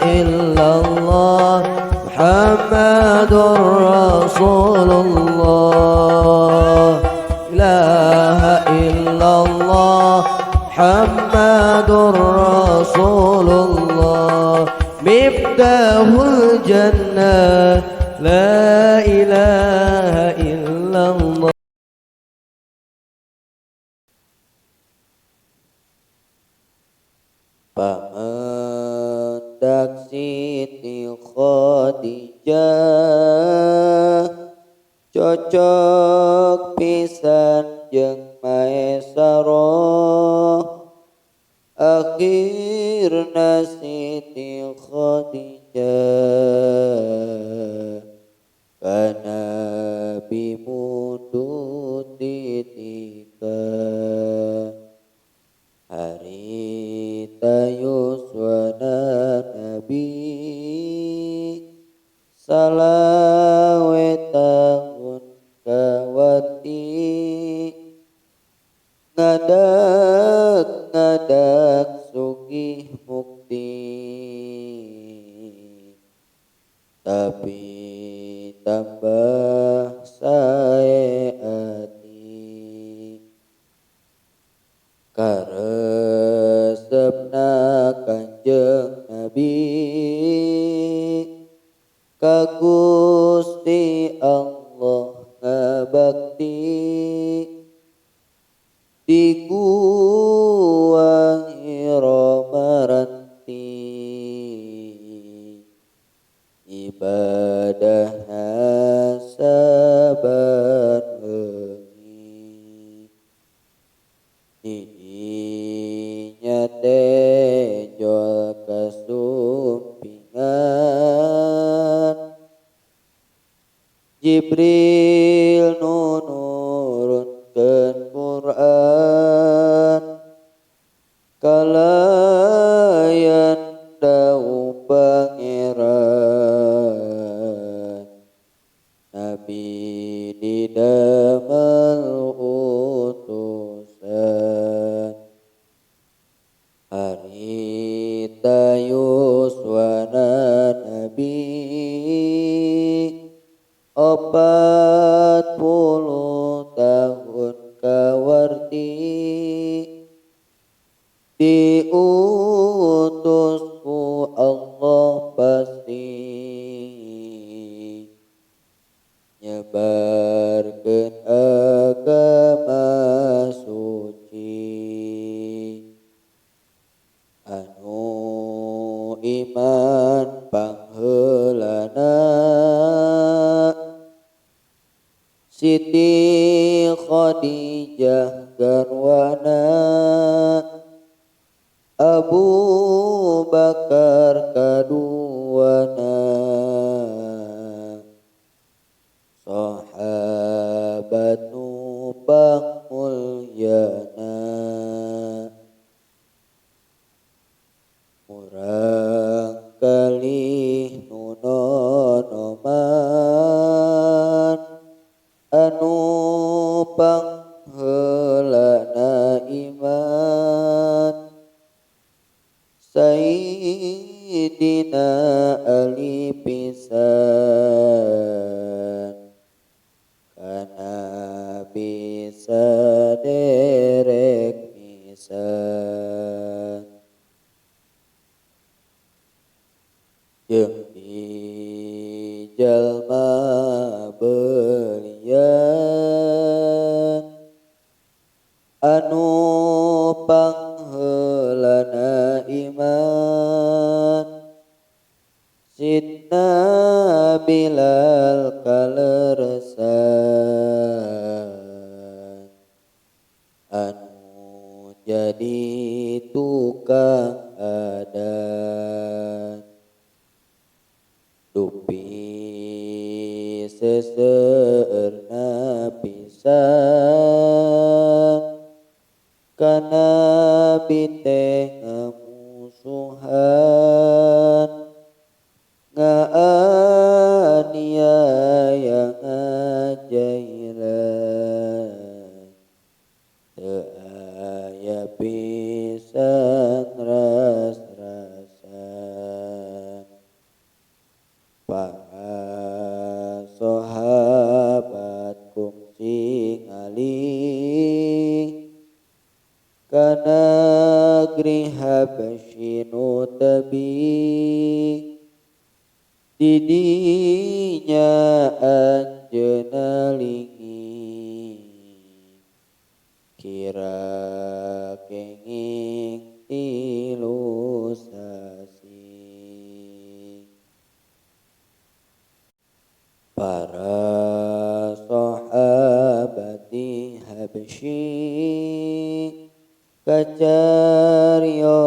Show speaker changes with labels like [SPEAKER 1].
[SPEAKER 1] illallah Muhammadur Rasulullah. Ilaha illallah Muhammadur Rasulullah. Miftahul jannah la ilaha illallah. Pamandak Siti Khadijah cocok pisan jeung Maesaroh. Akhirna Siti Khadijah kana bimundu titika. Harita yuswana Nabi salawe tahun kawati. Ngadak sugih mukti tapi tambah sae ati. Karesepna Kanjeng Nabi ka Gusti Allah ngabakti. Di Gua Hira maranti ibadahna saban wengi. Didinya teh jol kasumpingan Jibril nunurunkeun Quran. Kalayan dawuh Pangeran Nabi didamel utusan. Harita yuswana Nabi 40 tahun kawarti. Diutus ku Allah pasti nyebarkeun agama suci. Anu iman pangheulana Siti Khadijah garwana. Abu Bakar kaduana. Sahabat nu mulyana. Urang kalih nu nonoman anu pangheulana iman. Sayyidina Ali pisan kana bisa derek pisan. Jeung di jalma belian anu pangheulana iman. Sidna Bilal kaleresan anu jadi tukang adan. Dupi seseueurna pisan kana biteh ngamusuhan. Ngaaniaya ngajailan teu aya pisan ras-rasa. tebi didinya anjeunna linggih kira kenging 3 sasi. Para sahabati habsyi kacariosan